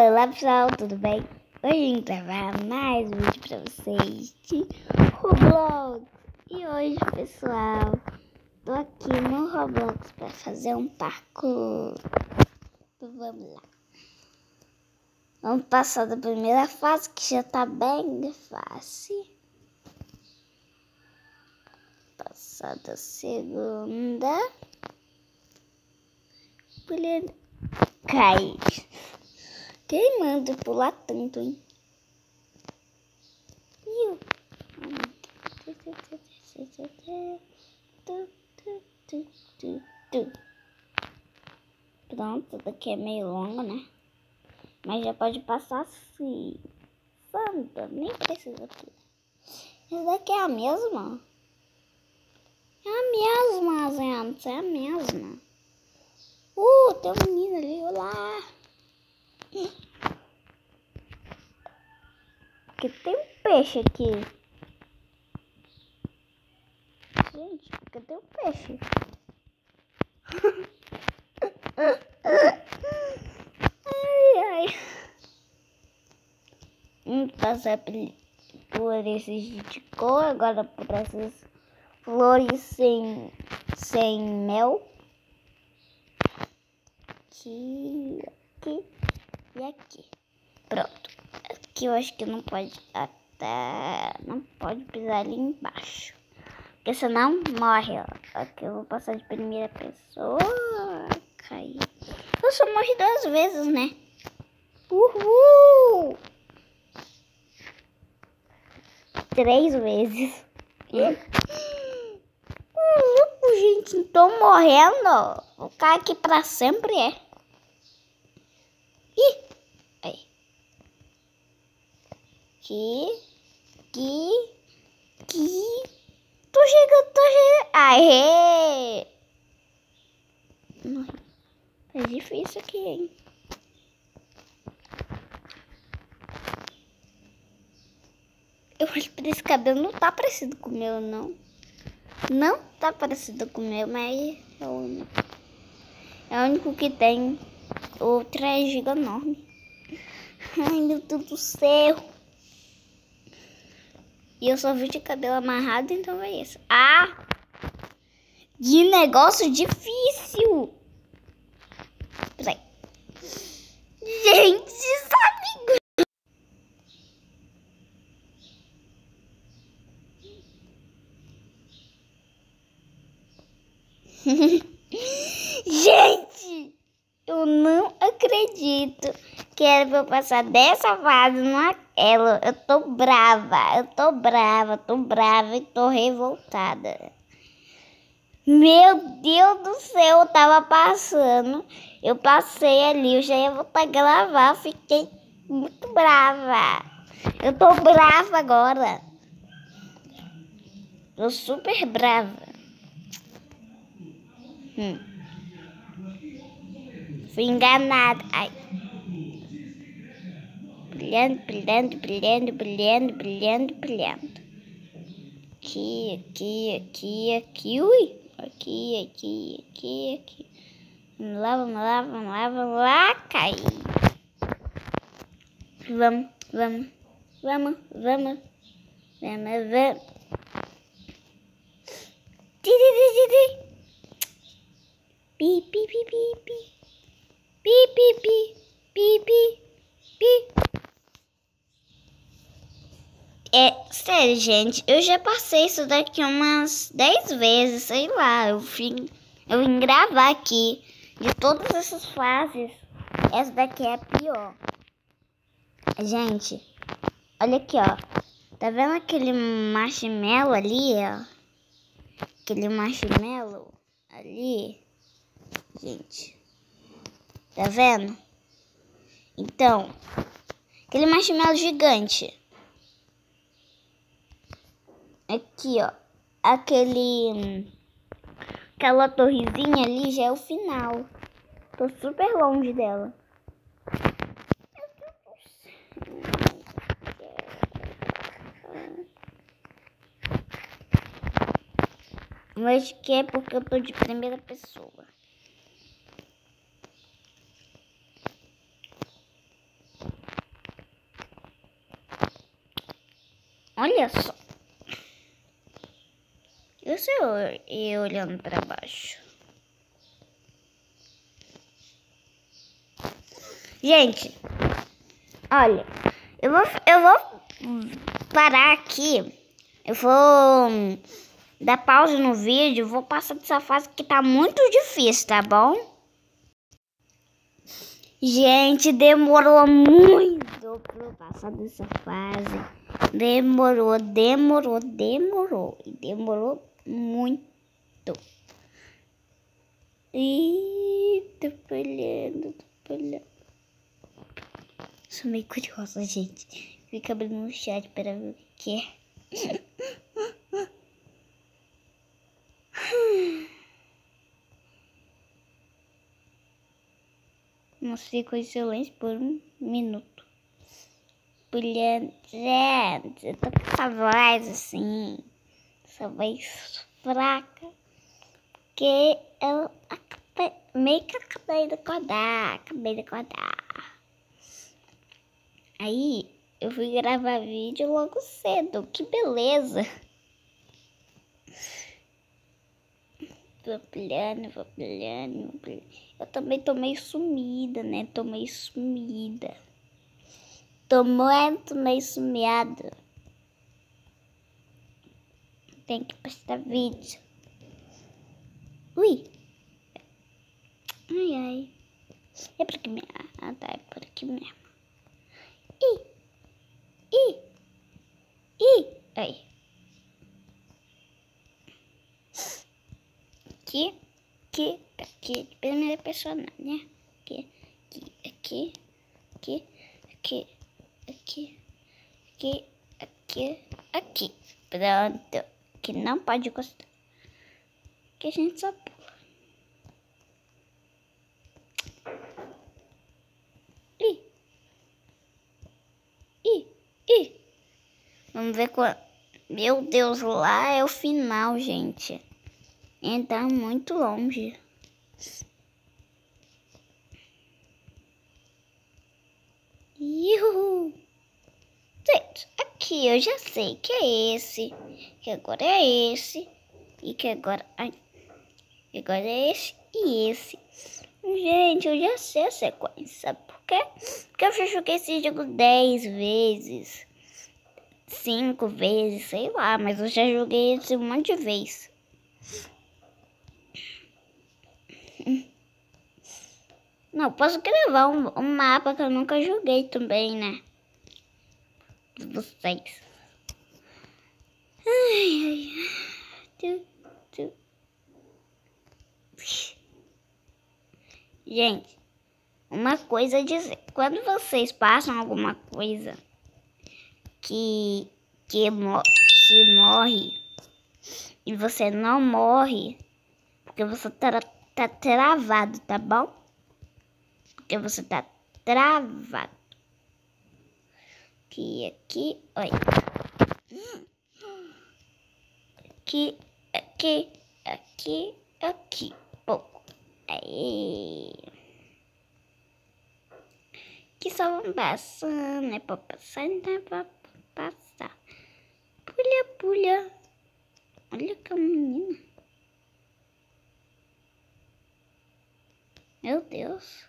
Olá pessoal, tudo bem? Hoje eu vim gravar mais um vídeo pra vocês de Roblox. E hoje, pessoal, tô aqui no Roblox pra fazer um parkour. Então vamos lá. Vamos passar da primeira fase, que já tá bem fácil. Passar da segunda. Cai. Quem manda pular tanto, hein? Pronto, daqui é meio longo, né? Mas já pode passar assim. Santa, nem precisa pular. Essa daqui é a mesma? É a mesma, gente. É a mesma. Tem um menino ali, olá. Porque tem um peixe aqui. Gente, cadê o peixe? Ai. Vamos passar por esses de cor, agora por essas flores sem mel. Aqui e aqui. Pronto. Aqui eu acho que não pode não pode pisar ali embaixo. Porque senão morre, ó. Aqui eu vou passar de primeira pessoa. Caí. Eu só morri 2 vezes, né? Uhul! 3 vezes. Gente, tô morrendo. Vou ficar aqui pra sempre, é. Ih! Aí. Aqui. Tô chegando. Aê! É difícil aqui, hein? Eu acho que esse cabelo não tá parecido com o meu, não. Não tá parecido com o meu, mas é o único. É o único que tem. Outra é giga enorme. Ai, meu Deus do céu. E eu só vi de cabelo amarrado, então é isso. Ah! Que negócio difícil! Peraí. Gente, sabe? Gente, eu não acredito que era pra eu passar dessa fase naquela. Eu tô brava e tô revoltada. Meu Deus do céu, eu tava passando. Eu passei ali, eu já ia voltar a gravar. Fiquei muito brava. Eu tô brava agora. Tô super brava. Fui enganada. Ai. Brilhando. Aqui. Ui. Aqui. Vamos lá. Cai. Vamos. Pi. É sério, gente. Eu já passei isso daqui umas 10 vezes, sei lá. Eu vim gravar aqui. De todas essas fases, essa daqui é a pior. Gente, olha aqui, ó. Tá vendo aquele marshmallow ali, ó? Aquele marshmallow ali. Gente, tá vendo? Então, aquele marshmallow gigante. Aqui, ó. Aquela torrezinha ali já é o final. Tô super longe dela. Eu acho que é porque eu tô de primeira pessoa. Olha só. Eu sei eu olhando pra baixo. Gente, olha, eu vou parar aqui. Eu vou dar pausa no vídeo. Vou passar dessa fase que tá muito difícil, tá bom? Gente, demorou muito pra eu passar dessa fase. Demorou muito. Ih, tô falhando. Sou meio curiosa, gente. Fica abrindo no chat para ver o que é. Nós ficou em silêncio por 1 minuto. Gente, eu tô com essa voz assim. Essa voz fraca. Porque eu meio que acabei de acordar. Aí eu fui gravar vídeo logo cedo. Que beleza. Vou pilhando. Eu também tô meio sumida, né? Tô meio sumiada. Tem que postar vídeo. Ui. Ai. É por aqui mesmo. Ah, tá. É por aqui mesmo. Ih. Ai. Aqui. Primeira pessoa, né? Aqui. Pronto. Que não pode gostar. Que a gente só pula. Ih. Vamos ver qual. Meu Deus, lá é o final, gente. E tá muito longe. Iuhu. Gente, aqui eu já sei que é esse. Que agora é esse. E que agora... Ai. Agora é esse e esse. Gente, eu já sei a sequência. Sabe por quê? Porque eu já joguei esse jogo 10 vezes. 5 vezes, sei lá. Mas eu já joguei esse um monte de vezes. Não, posso gravar um mapa que eu nunca joguei também, né? De vocês. Ai. Gente, uma coisa a dizer. Quando vocês passam alguma coisa que morre e você não morre, porque você tá travado, tá bom? Porque você tá travado. Aqui, olha. Aqui. Pouco. Aí. Que só vão passando, é pra passar, não é pra passar. Pulha. Olha que menina. Meu Deus.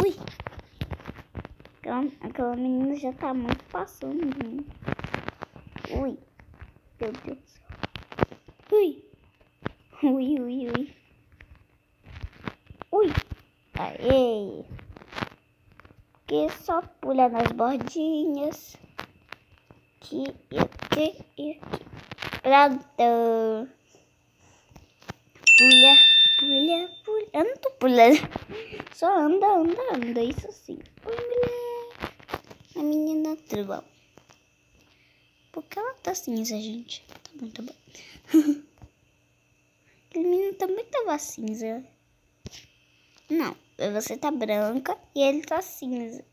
Ui. Aquela menina já tá muito passando. Né? Ui. Meu Deus. Ui. Aê. Que só pula nas bordinhas. Aqui. Pronto. Pulha. Eu não tô pulando. Só anda. Isso sim. Oi, mulher. A menina trua. Por que ela tá cinza, gente? Tá bom. Aquele menino também tava cinza. Não, você tá branca e ele tá cinza.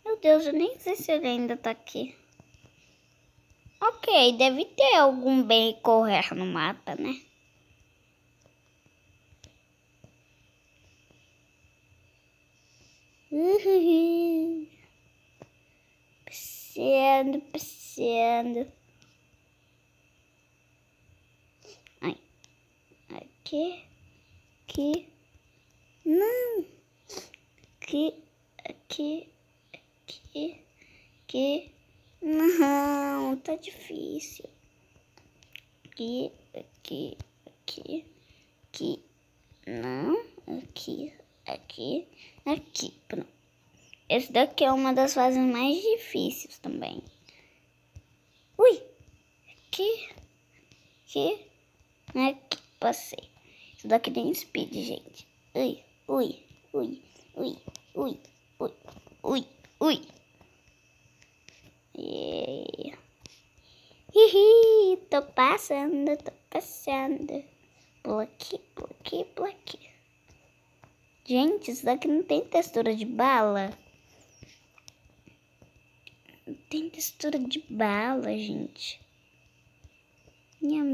Meu Deus, eu nem sei se ele ainda tá aqui. Ok, deve ter algum bem correr no mapa, né? Passeando. passeando. Ai, aqui, aqui, não, aqui, aqui, não, tá difícil. Aqui, não, aqui, pronto. Esse daqui é uma das fases mais difíceis também. Ui, aqui, passei. Isso daqui tem speed, gente. Ui. Hihi, tô passando. Pula aqui. Gente, isso daqui não tem textura de bala. Não tem textura de bala, gente. Nham.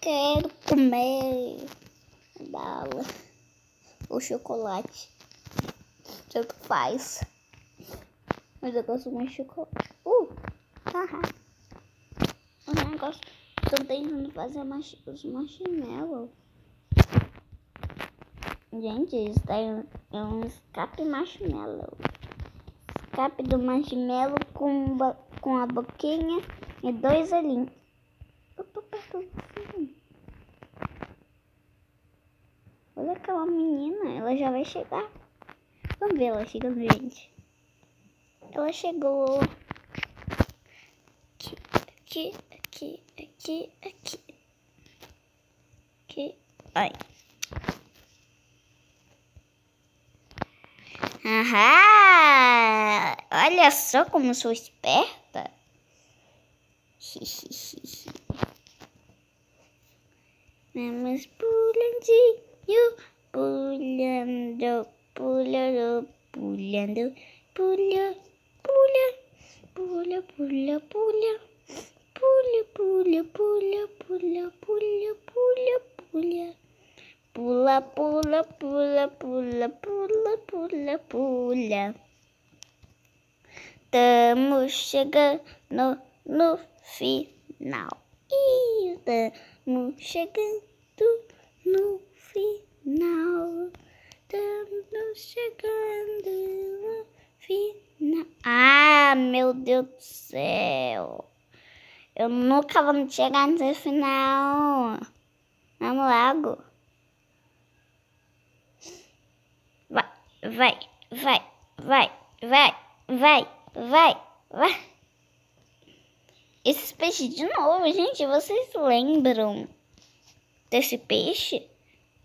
Quero comer bala ou chocolate. Tanto faz. Mas eu gosto muito de chocolate. O negócio. Tô tentando fazer os marshmallows. Gente, isso daí é um escape marshmallow. Escape do marshmallow com a boquinha e 2 olhinhos. Eu tô perto do fim. Olha aquela menina, ela já vai chegar. Vamos ver ela chegando, gente. Ela chegou. Aqui. Ai. Ahá! Olha só como sou esperta. Vamos pulandinho, pulando. Pula. Estamos chegando no final. Estamos chegando no final. Ah, meu Deus do céu. Eu nunca vou chegar no final. Vamos logo. Vai. Esse peixe de novo, gente. Vocês lembram desse peixe?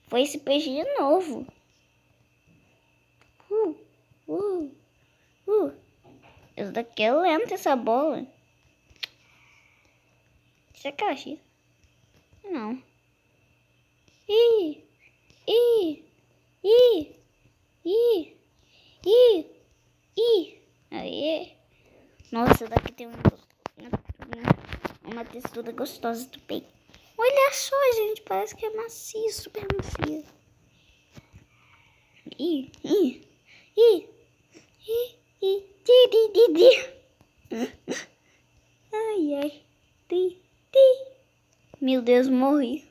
Foi esse peixe de novo. Isso daqui é lento, essa bola. Será que ela xisa? Não. Aí. Nossa, daqui tem uma textura gostosa do peito. Olha só, gente, parece que é macio, super macio. Ai. Meu Deus, morri.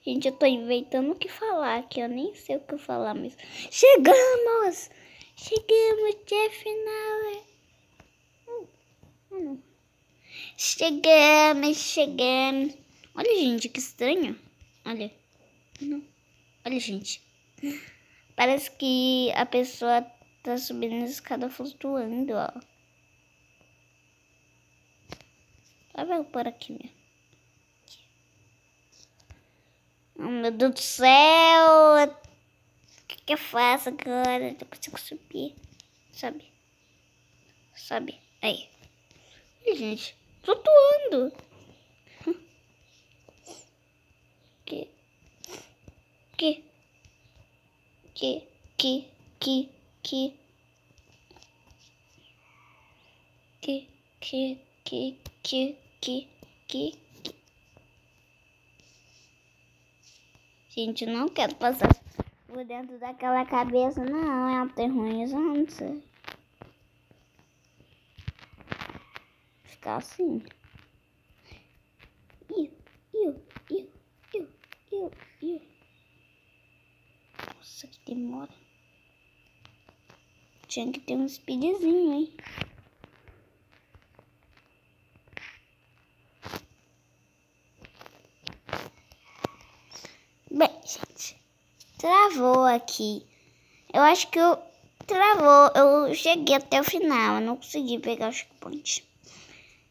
Gente, eu tô inventando o que falar aqui. Eu nem sei o que falar mesmo. Chegamos até final. Chegamos. Olha, gente, que estranho. Olha, gente. Parece que a pessoa tá subindo a escada flutuando, ó. Vai por aqui mesmo. Oh, meu Deus do céu. O que eu faço agora? Não consigo subir. Sobe. Aí. Ih, gente, flutuando. Que. Gente, eu não quero passar Por dentro daquela cabeça, não, ela tem ruins, não sei. Ficar assim. Nossa, que demora. Tinha que ter um speedzinho, hein? Bem, gente, travou aqui. Eu acho que travou. Eu cheguei até o final. Eu não consegui pegar o checkpoint.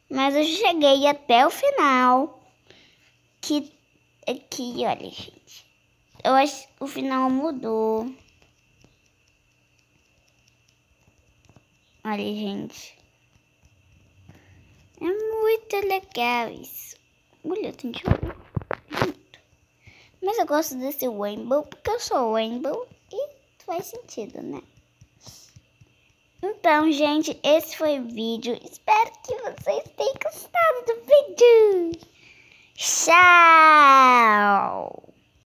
Mas eu cheguei até o final. Aqui, olha, gente. Eu acho que o final mudou. Olha, gente. É muito legal isso. Olha, tem que olhar. Mas eu gosto desse Rainbow porque eu sou Rainbow e faz sentido, né? Então, gente, esse foi o vídeo. Espero que vocês tenham gostado do vídeo. Tchau!